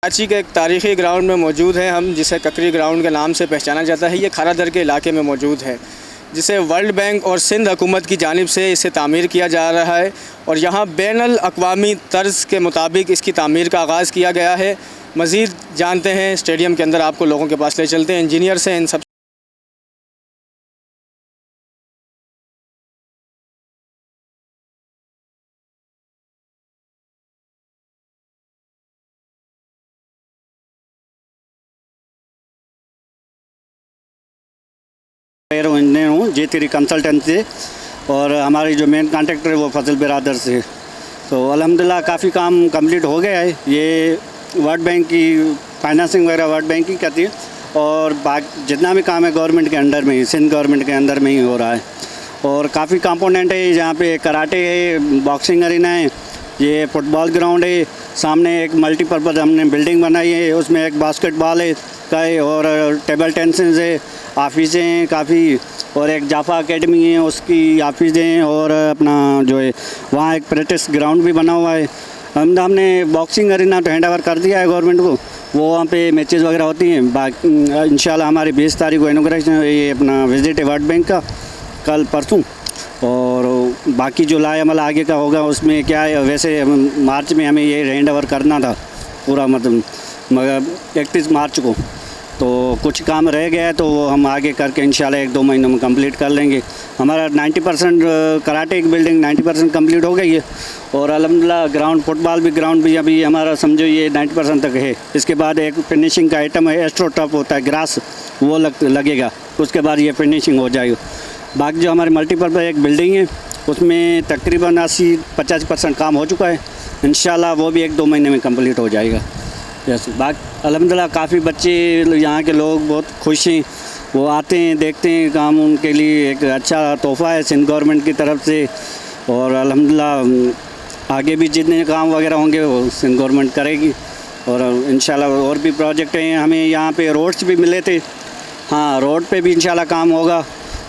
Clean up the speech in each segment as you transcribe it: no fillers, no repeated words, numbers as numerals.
कराची के एक तारीख़ी ग्राउंड में मौजूद हैं हम, जिसे ककरी ग्राउंड के नाम से पहचाना जाता है। ये खारा दर के इलाके में मौजूद है, जिसे वर्ल्ड बैंक और सिंध हुकूमत की जानिब से इसे तामीर किया जा रहा है और यहाँ बैनुल अक़वामी तर्ज़ के मुताबिक इसकी तामीर का आगाज़ किया गया है। मज़ीद जानते हैं, स्टेडियम के अंदर आपको लोगों के पास ले चलते हैं। इंजीनियर से इन सब इंजीनियर हूँ J3 कंसल्टेंट से, और हमारी जो मेन कॉन्ट्रैक्टर है वो फजल बिरादर से। तो अल्हम्दुलिल्लाह काफ़ी काम कंप्लीट हो गया है। ये वर्ल्ड बैंक की फाइनेंसिंग वगैरह वर्ल्ड बैंक ही करती है, और बाकी जितना भी काम है गवर्नमेंट के अंडर में ही, सिंध गवर्नमेंट के अंदर में ही हो रहा है। और काफ़ी कंपोनेंट है, जहाँ पे कराटे है, बॉक्सिंग अरीना है, ये फुटबॉल ग्राउंड है, सामने एक मल्टीपर्पज़ हमने बिल्डिंग बनाई है, उसमें एक बास्केटबॉल है का है, और टेबल टेनिस है, ऑफिसें हैं काफ़ी, और एक जाफा एकेडमी है उसकी ऑफिसें हैं, और अपना जो है वहाँ एक प्रैक्टिस ग्राउंड भी बना हुआ है। हमने बॉक्सिंग अरीना तो हैंड ओवर कर दिया है गवर्नमेंट को, वो वहाँ पे मैचेस वगैरह होती हैं। बाकी इंशाल्लाह हमारी 20 तारीख को इनॉग्रेशन, ये अपना विजिट है वर्ल्ड बैंक का कल परसों, और बाकी जो लाएअमल आगे का होगा उसमें क्या है, वैसे मार्च में हमें ये हैंड ओवर करना था पूरा, मतलब मगर 31 मार्च को, तो कुछ काम रह गया है तो वो हम आगे करके इंशाल्लाह 1-2 महीनों में कंप्लीट कर लेंगे। हमारा 90% कराटे की बिल्डिंग 90% कंप्लीट हो गई है, और अल्हम्दुलिल्लाह ग्राउंड फुटबॉल भी ग्राउंड भी अभी हमारा समझो ये 90% तक है। इसके बाद एक फिनिशिंग का आइटम है, एस्ट्रो टफ होता है ग्रास, वो लगेगा, उसके बाद ये फिनिशिंग हो जाएगी। बाकी जो हमारे मल्टीपर्पज़ एक बिल्डिंग है उसमें तकरीबन 80-85% काम हो चुका है। इंशाल्लाह वो भी 1-2 महीने में कंप्लीट हो जाएगा। जैसे बाकी अल्हम्दुलिल्लाह काफ़ी बच्चे यहाँ के लोग बहुत खुश हैं, वो आते हैं देखते हैं काम, उनके लिए एक अच्छा तोहफ़ा है सिंध गवर्नमेंट की तरफ से। और अल्हम्दुलिल्लाह आगे भी जितने काम वगैरह होंगे वो सिंध गवर्नमेंट करेगी, और इंशाल्लाह और भी प्रोजेक्ट हैं। हमें यहाँ पे रोड्स भी मिले थे, हाँ रोड पे भी इंशाल्लाह काम होगा।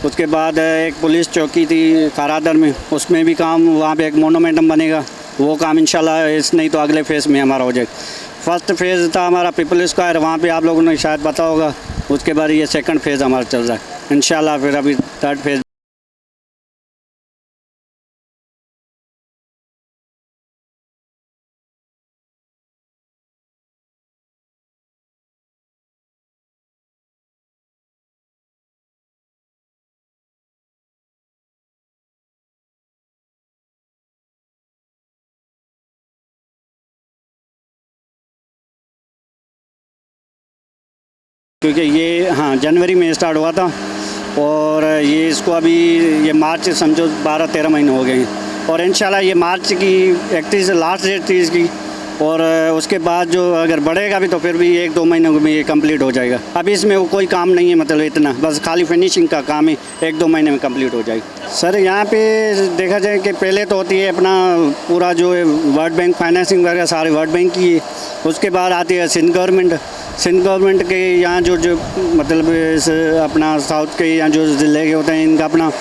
उसके बाद एक पुलिस चौकी थी खारादर में, उसमें भी काम, वहाँ पे एक मोनूमेंटम बनेगा, वो काम इंशाल्लाह इस नहीं तो अगले फेज़ में हमारा हो जाएगा। फर्स्ट फेज़ था हमारा पीपल स्क्वायर, वहाँ पे आप लोगों ने शायद पता होगा। उसके बाद ये सेकंड फेज़ हमारा चल रहा है इंशाल्लाह, फिर अभी थर्ड फेज़। क्योंकि ये हाँ जनवरी में स्टार्ट हुआ था, और ये इसको अभी ये मार्च समझो 12-13 महीने हो गए हैं, और इंशाल्लाह ये मार्च की 31 लास्ट डेट थी इसकी, और उसके बाद जो अगर बढ़ेगा भी तो फिर भी 1-2 महीनों में ये कंप्लीट हो जाएगा। अभी इसमें वो कोई काम नहीं है, मतलब इतना बस खाली फिनिशिंग का काम है, 1-2 महीने में कंप्लीट हो जाएगी। सर यहाँ पे देखा जाए कि पहले तो होती है अपना पूरा जो है वर्ल्ड बैंक फाइनेंसिंग वगैरह सारे वर्ल्ड बैंक की है, उसके बाद आती है सिंध गवर्नमेंट के यहाँ जो मतलब इस अपना साउथ के यहाँ जो ज़िले के होते हैं इनका अपना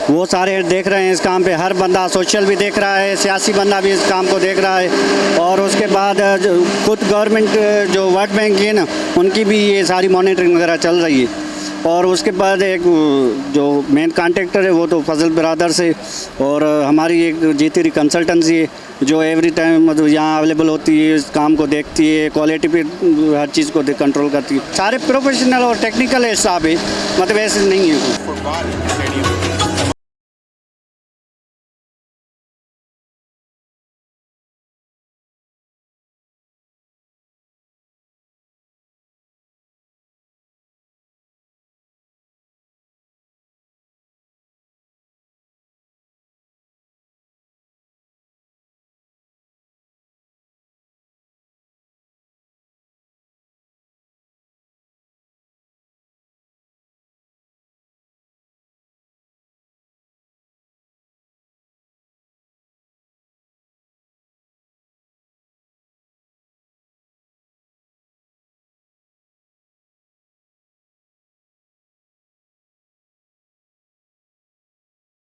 वो सारे देख रहे हैं इस काम पे। हर बंदा सोशल भी देख रहा है, सियासी बंदा भी इस काम को देख रहा है, और उसके बाद जो खुद गवर्नमेंट जो वर्ल्ड बैंक की है ना, उनकी भी ये सारी मॉनिटरिंग वगैरह चल रही है। और उसके बाद एक जो मेन कॉन्ट्रैक्टर है वो तो फजल बिरादर से, और हमारी एक J3 कंसल्टेंसी है जो एवरी टाइम मतलब यहाँ अवेलेबल होती है, इस काम को देखती है, क्वालिटी पे हर चीज़ को कंट्रोल करती है। सारे प्रोफेशनल और टेक्निकल है स्टाफ है, मतलब ऐसे नहीं है।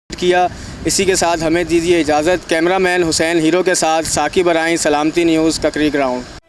किया। इसी के साथ हमें दीजिए इजाज़त। कैमरामैन हुसैन हीरो के साथ साकिब बराई, सलामती न्यूज़, ककरी ग्राउंड।